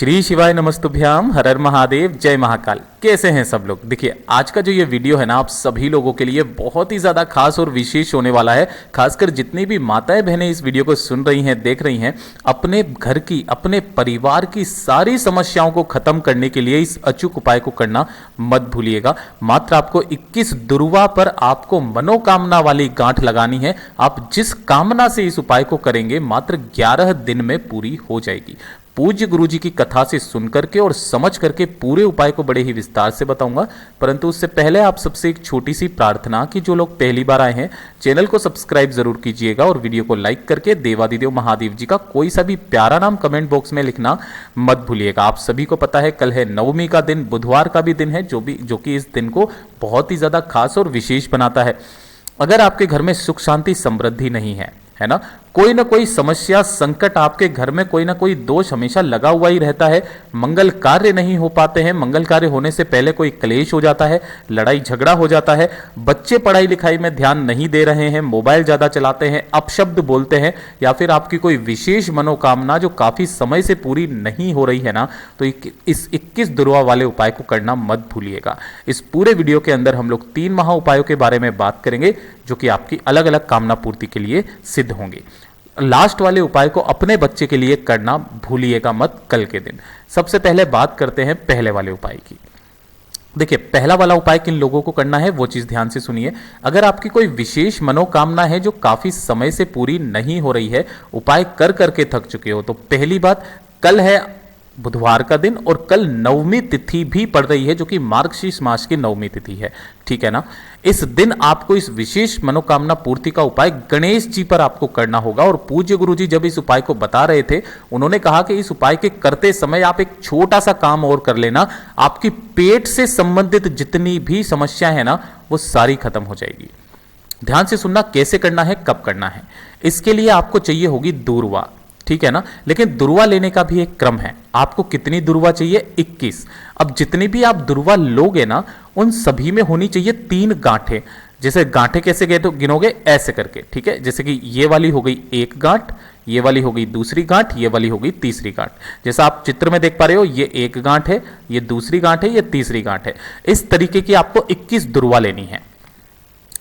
श्री शिवाय नमस्तुभ्याम, हर हर महादेव, जय महाकाल। कैसे हैं सब लोग। देखिए आज का जो ये वीडियो है ना, आप सभी लोगों के लिए बहुत ही ज़्यादा खास और विशेष होने वाला है। खासकर जितनी भी माताएं बहनें इस वीडियो को सुन रही हैं, देख रही हैं, अपने घर की, अपने परिवार की सारी समस्याओं को खत्म करने के लिए इस अचूक उपाय को करना मत भूलिएगा। मात्र आपको 21 दुर्वा पर आपको मनोकामना वाली गांठ लगानी है। आप जिस कामना से इस उपाय को करेंगे मात्र 11 दिन में पूरी हो जाएगी। पूज्य गुरुजी की कथा से सुन करके और समझ करके पूरे उपाय को बड़े ही विस्तार से बताऊंगा, परंतु उससे पहले आप सबसे एक छोटी सी प्रार्थना कि जो लोग पहली बार आए हैं चैनल को सब्सक्राइब जरूर कीजिएगा और वीडियो को लाइक करके देवादिदेव महादेव जी का कोई सा भी प्यारा नाम कमेंट बॉक्स में लिखना मत भूलिएगा। आप सभी को पता है कल है नवमी का दिन, बुधवार का भी दिन है, जो कि इस दिन को बहुत ही ज्यादा खास और विशेष बनाता है। अगर आपके घर में सुख शांति समृद्धि नहीं है ना, कोई ना कोई समस्या संकट, आपके घर में कोई ना कोई दोष हमेशा लगा हुआ ही रहता है, मंगल कार्य नहीं हो पाते हैं, मंगल कार्य होने से पहले कोई क्लेश हो जाता है, लड़ाई झगड़ा हो जाता है, बच्चे पढ़ाई लिखाई में ध्यान नहीं दे रहे हैं, मोबाइल ज्यादा चलाते हैं, अपशब्द बोलते हैं, या फिर आपकी कोई विशेष मनोकामना जो काफी समय से पूरी नहीं हो रही है ना, तो इस 21 दुर्वा वाले उपाय को करना मत भूलिएगा। इस पूरे वीडियो के अंदर हम लोग 3 महा उपायों के बारे में बात करेंगे जो कि आपकी अलग अलग कामना पूर्ति के लिए सिद्ध होंगे। लास्ट वाले उपाय को अपने बच्चे के लिए करना भूलिएगा मत कल के दिन। सबसे पहले बात करते हैं पहले वाले उपाय की। देखिए पहला वाला उपाय किन लोगों को करना है वो चीज ध्यान से सुनिए। अगर आपकी कोई विशेष मनोकामना है जो काफी समय से पूरी नहीं हो रही है, उपाय कर करके थक चुके हो, तो पहली बात, कल है बुधवार का दिन और कल नवमी तिथि भी पड़ रही है जो कि मार्गशीर्ष मास की नवमी तिथि है, ठीक है ना। इस दिन आपको इस विशेष मनोकामना पूर्ति का उपाय गणेश जी पर आपको करना होगा। और पूज्य गुरुजी जब इस उपाय को बता रहे थे, उन्होंने कहा कि इस उपाय के करते समय आप एक छोटा सा काम और कर लेना, आपकी पेट से संबंधित जितनी भी समस्या है ना वो सारी खत्म हो जाएगी। ध्यान से सुनना, कैसे करना है, कब करना है। इसके लिए आपको चाहिए होगी दूर्वा, ठीक है ना। लेकिन दुर्वा लेने का भी एक क्रम है। आपको कितनी दुर्वा चाहिए? 21। अब जितनी भी आप दुर्वा लोगे ना, उन सभी में होनी चाहिए 3 गांठें। जैसे गांठें कैसे गिनोगे? ऐसे करके, ठीक है। जैसे कि ये वाली हो गई एक गांठ, ये वाली हो गई दूसरी गांठ, ये वाली हो गई तीसरी गांठ। जैसा आप चित्र में देख पा रहे हो, ये एक गांठ है, ये दूसरी गांठ है, ये तीसरी गांठ है। इस तरीके की आपको 21 दुर्वा लेनी है,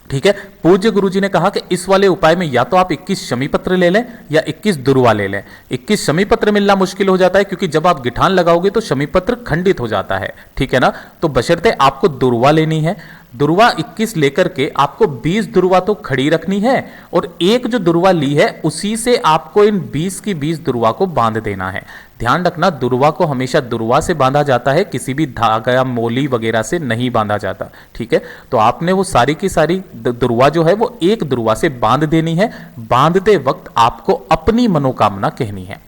ठीक है। पूज्य गुरुजी ने कहा कि इस वाले उपाय में या तो आप 21 शमी पत्र ले लें या 21 दुर्वा ले लें। 21 शमी पत्र मिलना मुश्किल हो जाता है क्योंकि जब आप गिठान लगाओगे तो शमी पत्र खंडित हो जाता है, ठीक है ना। तो बशर्ते आपको दुर्वा लेनी है। दुर्वा 21 लेकर के आपको 20 दुर्वा तो खड़ी रखनी है और एक जो दुर्वा ली है उसी से आपको इन 20 की 20 दुर्वा को बांध देना है। ध्यान रखना, दुर्वा को हमेशा दुर्वा से बांधा जाता है, किसी भी धागा या मोली वगैरह से नहीं बांधा जाता, ठीक है। तो आपने वो सारी की सारी दुर्वा जो है वो एक दुर्वा से बांध देनी है। बांधते वक्त आपको अपनी मनोकामना कहनी है,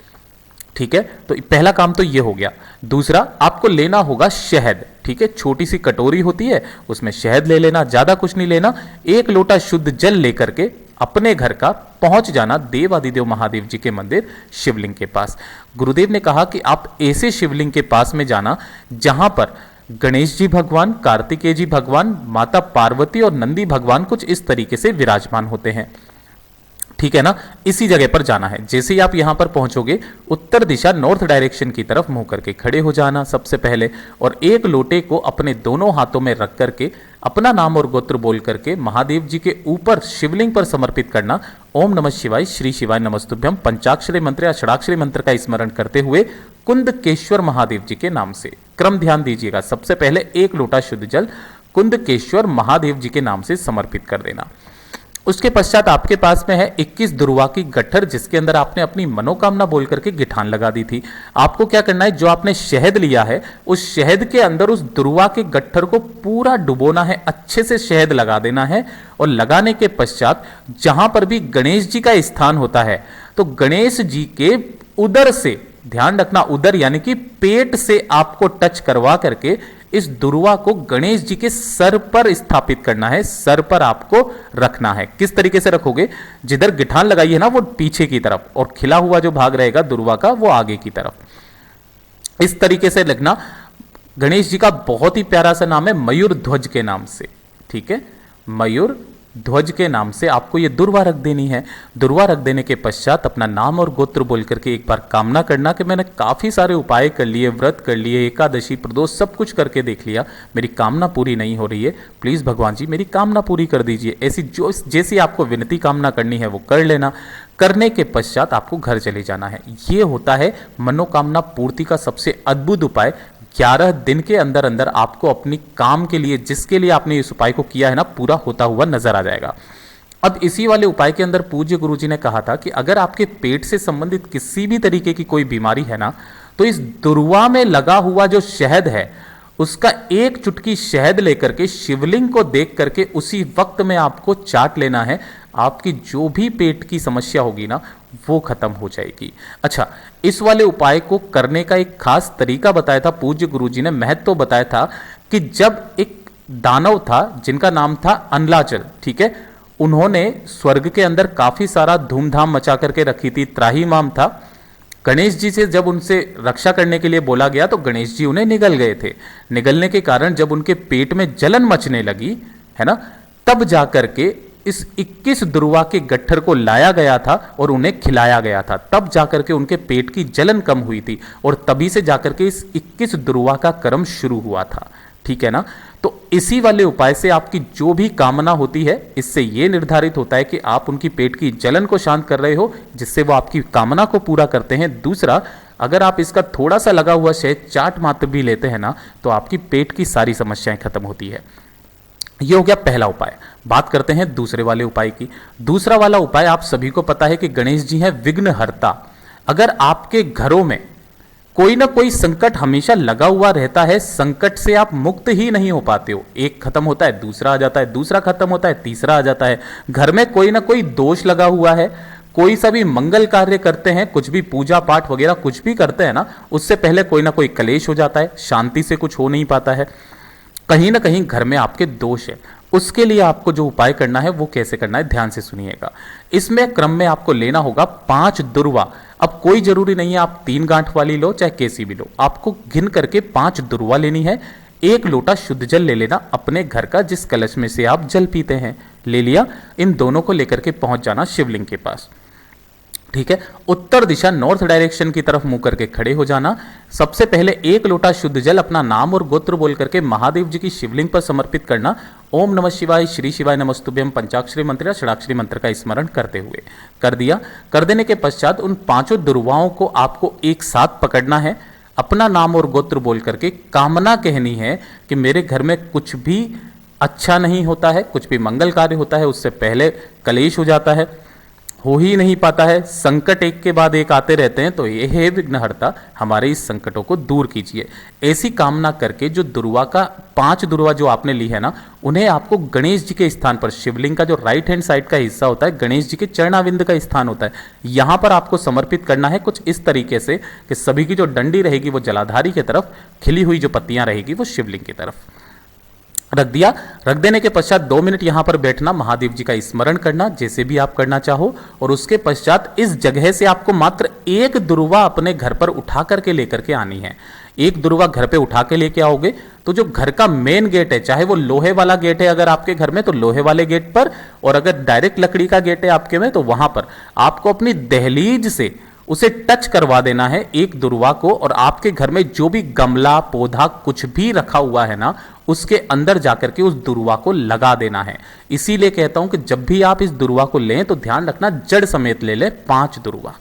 ठीक है। तो पहला काम तो ये हो गया। दूसरा, आपको लेना होगा शहद, ठीक है। छोटी सी कटोरी होती है, उसमें शहद ले लेना, ज्यादा कुछ नहीं लेना। 1 लोटा शुद्ध जल लेकर के अपने घर का पहुंच जाना देवादिदेव महादेव जी के मंदिर शिवलिंग के पास। गुरुदेव ने कहा कि आप ऐसे शिवलिंग के पास में जाना जहां पर गणेश जी भगवान, कार्तिकेय जी भगवान, माता पार्वती और नंदी भगवान कुछ इस तरीके से विराजमान होते हैं, ठीक है ना। इसी जगह पर जाना है। जैसे ही आप यहां पर पहुंचोगे, उत्तर दिशा नॉर्थ डायरेक्शन की तरफ मुंह करके खड़े हो जाना सबसे पहले, और 1 लोटे को अपने दोनों हाथों में रख करके अपना नाम और गोत्र बोल करके महादेव जी के ऊपर शिवलिंग पर समर्पित करना। ओम नमः शिवाय, श्री शिवाय नमस्तुभ्यम पंचाक्षरी मंत्र या षडाक्षरी मंत्र का स्मरण करते हुए कुंदकेश्वर महादेव जी के नाम से क्रम ध्यान दीजिएगा। सबसे पहले 1 लोटा शुद्ध जल कुंदकेश्वर महादेव जी के नाम से समर्पित कर देना। उसके पश्चात आपके पास में है 21 दुर्वा की गट्ठर, जिसके अंदर आपने अपनी मनोकामना बोल करके गिठान लगा दी थी। आपको क्या करना है, जो आपने शहद लिया है उस शहद के अंदर उस दुर्वा के गट्ठर को पूरा डुबोना है, अच्छे से शहद लगा देना है। और लगाने के पश्चात जहां पर भी गणेश जी का स्थान होता है, तो गणेश जी के उदर से, ध्यान रखना उदर यानी कि पेट से आपको टच करवा करके इस दुर्वा को गणेश जी के सर पर स्थापित करना है, सर पर आपको रखना है। किस तरीके से रखोगे? जिधर गिठान लगाई है ना वो पीछे की तरफ, और खिला हुआ जो भाग रहेगा दुर्वा का वो आगे की तरफ। इस तरीके से लगना। गणेश जी का बहुत ही प्यारा सा नाम है मयूर ध्वज के नाम से, ठीक है। मयूर ध्वज के नाम से आपको ये दुर्वा रख देनी है। दुर्वा रख देने के पश्चात अपना नाम और गोत्र बोल करके एक बार कामना करना कि मैंने काफ़ी सारे उपाय कर लिए, व्रत कर लिए, एकादशी प्रदोष सब कुछ करके देख लिया, मेरी कामना पूरी नहीं हो रही है, प्लीज़ भगवान जी मेरी कामना पूरी कर दीजिए। ऐसी जो जैसी आपको विनती कामना करनी है वो कर लेना। करने के पश्चात आपको घर चले जाना है। ये होता है मनोकामना पूर्ति का सबसे अद्भुत उपाय। 11 दिन के अंदर अंदर आपको अपनी काम के लिए, जिसके लिए आपने इस उपाय को किया है ना, पूरा होता हुआ नजर आ जाएगा। अब इसी वाले उपाय के अंदर पूज्य गुरुजी ने कहा था कि अगर आपके पेट से संबंधित किसी भी तरीके की कोई बीमारी है ना, तो इस दुर्वा में लगा हुआ जो शहद है उसका एक चुटकी शहद लेकर के शिवलिंग को देख करके उसी वक्त में आपको चाट लेना है। आपकी जो भी पेट की समस्या होगी ना वो खत्म हो जाएगी। अच्छा, इस वाले उपाय को करने का एक खास तरीका बताया था पूज्य गुरुजी ने, महत्व बताया था कि जब एक दानव था जिनका नाम था अनलाचल, ठीक है, उन्होंने स्वर्ग के अंदर काफी सारा धूमधाम मचा करके रखी थी, त्राहिमाम था। गणेश जी से जब उनसे रक्षा करने के लिए बोला गया तो गणेश जी उन्हें निगल गए थे। निगलने के कारण जब उनके पेट में जलन मचने लगी है ना, तब जाकर के इस 21 दुर्वा के गट्ठर को लाया गया था और उन्हें खिलाया गया था। तब जाकर के उनके पेट की जलन कम हुई थी और तभी से जाकर के इस 21 दुर्वा का कर्म शुरू हुआ था। ठीक है ना। तो इसी वाले उपाय से आपकी जो भी कामना होती है, इससे यह निर्धारित होता है कि आप उनकी पेट की जलन को शांत कर रहे हो, जिससे वो आपकी कामना को पूरा करते हैं। दूसरा, अगर आप इसका थोड़ा सा लगा हुआ शहद चाट मात्र भी लेते हैं ना, तो आपकी पेट की सारी समस्याएं खत्म होती है। यह हो गया पहला उपाय। बात करते हैं दूसरे वाले उपाय की। दूसरा वाला उपाय आप सभी को पता है कि गणेश जी हैं विघ्नहर्ता। अगर आपके घरों में कोई ना कोई संकट हमेशा लगा हुआ रहता है, संकट से आप मुक्त ही नहीं हो पाते हो, एक खत्म होता है दूसरा आ जाता है, दूसरा खत्म होता है तीसरा आ जाता है। घर में कोई ना कोई दोष लगा हुआ है, कोई सा भी मंगल कार्य करते हैं, कुछ भी पूजा पाठ वगैरह कुछ भी करते हैं ना, उससे पहले कोई ना कोई क्लेश हो जाता है, शांति से कुछ हो नहीं पाता है, कहीं ना कहीं घर में आपके दोष है। उसके लिए आपको जो उपाय करना है वो कैसे करना है, ध्यान से सुनिएगा। इसमें क्रम में आपको लेना होगा 5 दुर्वा। अब कोई जरूरी नहीं है आप 3 गांठ वाली लो चाहे कैसी भी लो, आपको गिन करके 5 दुर्वा लेनी है। 1 लोटा शुद्ध जल ले लेना अपने घर का, जिस कलश में से आप जल पीते हैं, ले लिया। इन दोनों को लेकर के पहुंच जाना शिवलिंग के पास। ठीक है, उत्तर दिशा नॉर्थ डायरेक्शन की तरफ मुंह करके खड़े हो जाना। सबसे पहले 1 लोटा शुद्ध जल अपना नाम और गोत्र बोल करके महादेव जी की शिवलिंग पर समर्पित करना। ओम नमः शिवाय, श्री शिवाय नमस्तुभ्यम पंचाक्षरी मंत्र या षडाक्षरी मंत्र का स्मरण करते हुए कर दिया। कर देने के पश्चात उन 5 दुर्वाओं को आपको एक साथ पकड़ना है। अपना नाम और गोत्र बोल करके कामना कहनी है कि मेरे घर में कुछ भी अच्छा नहीं होता है, कुछ भी मंगल कार्य होता है उससे पहले कलेश हो जाता है, हो ही नहीं पाता है, संकट एक के बाद एक आते रहते हैं, तो ये है विघ्नहर्ता, हमारे इस संकटों को दूर कीजिए। ऐसी कामना करके जो दुर्वा का 5 दुर्वा जो आपने ली है ना, उन्हें आपको गणेश जी के स्थान पर, शिवलिंग का जो राइट हैंड साइड का हिस्सा होता है, गणेश जी के चरणाविंद का स्थान होता है, यहां पर आपको समर्पित करना है। कुछ इस तरीके से कि सभी की जो डंडी रहेगी वो जलाधारी की तरफ, खिली हुई जो पत्तियां रहेगी वो शिवलिंग की तरफ रख दिया। रख देने के पश्चात 2 मिनट यहां पर बैठना, महादेव जी का स्मरण करना, जैसे भी आप करना चाहो। और उसके पश्चात इस जगह से आपको मात्र 1 दुर्वा अपने घर पर उठा करके लेकर के आनी है। 1 दुर्वा घर पे उठा के लेके आओगे तो जो घर का मेन गेट है, चाहे वो लोहे वाला गेट है अगर आपके घर में तो लोहे वाले गेट पर, और अगर डायरेक्ट लकड़ी का गेट है आपके में तो वहां पर आपको अपनी दहलीज से उसे टच करवा देना है 1 दुर्वा को। और आपके घर में जो भी गमला पौधा कुछ भी रखा हुआ है ना, उसके अंदर जाकर के उस दुर्वा को लगा देना है। इसीलिए कहता हूं कि जब भी आप इस दुर्वा को लें तो ध्यान रखना जड़ समेत ले लें 5 दुर्वा।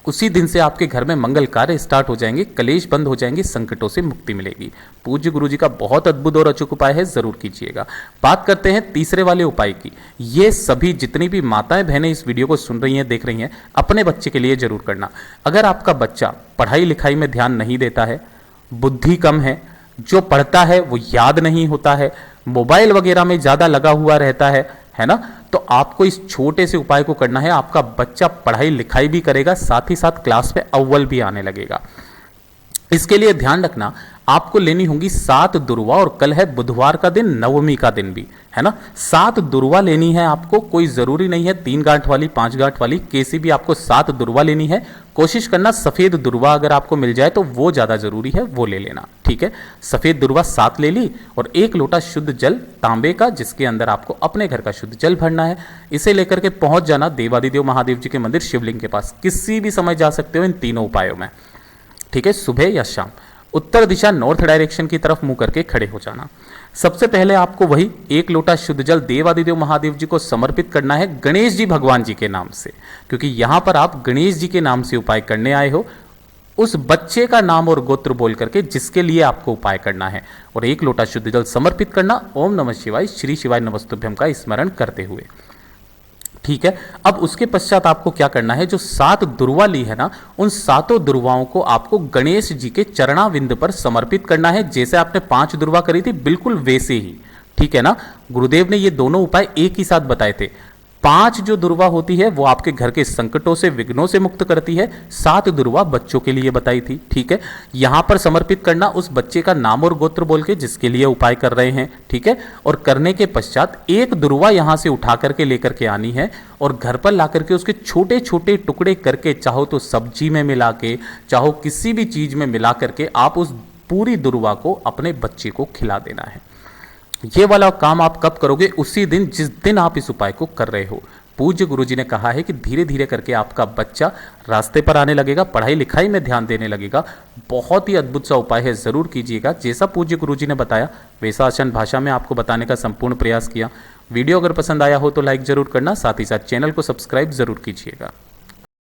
उसी दिन से आपके घर में मंगल कार्य स्टार्ट हो जाएंगे, कलेश बंद हो जाएंगे, संकटों से मुक्ति मिलेगी। पूज्य गुरु जी का बहुत अद्भुत और अचूक उपाय है, जरूर कीजिएगा। बात करते हैं तीसरे वाले उपाय की। ये सभी जितनी भी माताएं बहनें इस वीडियो को सुन रही हैं, देख रही हैं, अपने बच्चे के लिए जरूर करना। अगर आपका बच्चा पढ़ाई लिखाई में ध्यान नहीं देता है, बुद्धि कम है, जो पढ़ता है वो याद नहीं होता है, मोबाइल वगैरह में ज्यादा लगा हुआ रहता है ना, तो आपको इस छोटे से उपाय को करना है। आपका बच्चा पढ़ाई लिखाई भी करेगा, साथ ही साथ क्लास में अव्वल भी आने लगेगा। इसके लिए ध्यान रखना, आपको लेनी होगी 7 दुर्वा, और कल है बुधवार का दिन, नवमी का दिन भी है ना। 7 दुर्वा लेनी है आपको, कोई जरूरी नहीं है 3 गांठ वाली 5 गांठ वाली, कैसी भी आपको 7 दुर्वा लेनी है। कोशिश करना सफ़ेद दुर्वा अगर आपको मिल जाए तो वो ज़्यादा ज़रूरी है, वो ले लेना। ठीक है, सफ़ेद दुर्वा 7 ले ली और 1 लोटा शुद्ध जल तांबे का, जिसके अंदर आपको अपने घर का शुद्ध जल भरना है। इसे लेकर के पहुंच जाना देवादिदेव महादेव जी के मंदिर शिवलिंग के पास। किसी भी समय जा सकते हो इन तीनों उपायों में। ठीक है, सुबह या शाम। उत्तर दिशा नॉर्थ डायरेक्शन की तरफ मुंह करके खड़े हो जाना। सबसे पहले आपको वही 1 लोटा शुद्ध जल देवादिदेव महादेव जी को समर्पित करना है गणेश जी भगवान जी के नाम से, क्योंकि यहां पर आप गणेश जी के नाम से उपाय करने आए हो। उस बच्चे का नाम और गोत्र बोल करके जिसके लिए आपको उपाय करना है, और 1 लोटा शुद्ध जल समर्पित करना ओम नमः शिवाय श्री शिवाय नमस्तुभ्यम का स्मरण करते हुए। ठीक है, अब उसके पश्चात आपको क्या करना है, जो 7 दुर्वा ली है ना, उन 7 दुर्वाओं को आपको गणेश जी के चरणाविंद पर समर्पित करना है। जैसे आपने 5 दुर्वा करी थी बिल्कुल वैसे ही। ठीक है ना, गुरुदेव ने ये दोनों उपाय एक ही साथ बताए थे। 5 जो दुर्वा होती है वो आपके घर के संकटों से, विघ्नों से मुक्त करती है। 7 दुर्वा बच्चों के लिए बताई थी। ठीक है, यहां पर समर्पित करना उस बच्चे का नाम और गोत्र बोल के जिसके लिए उपाय कर रहे हैं। ठीक है, और करने के पश्चात 1 दुर्वा यहां से उठा करके लेकर के आनी है और घर पर ला करके उसके छोटे छोटे टुकड़े करके, चाहो तो सब्जी में मिला के, चाहो किसी भी चीज में मिला करके आप उस पूरी दुर्वा को अपने बच्चे को खिला देना है। ये वाला काम आप कब करोगे, उसी दिन जिस दिन आप इस उपाय को कर रहे हो। पूज्य गुरुजी ने कहा है कि धीरे धीरे करके आपका बच्चा रास्ते पर आने लगेगा, पढ़ाई लिखाई में ध्यान देने लगेगा। बहुत ही अद्भुत सा उपाय है, जरूर कीजिएगा। जैसा पूज्य गुरुजी ने बताया वैसा आसान भाषा में आपको बताने का संपूर्ण प्रयास किया। वीडियो अगर पसंद आया हो तो लाइक जरूर करना, साथ ही साथ चैनल को सब्सक्राइब जरूर कीजिएगा।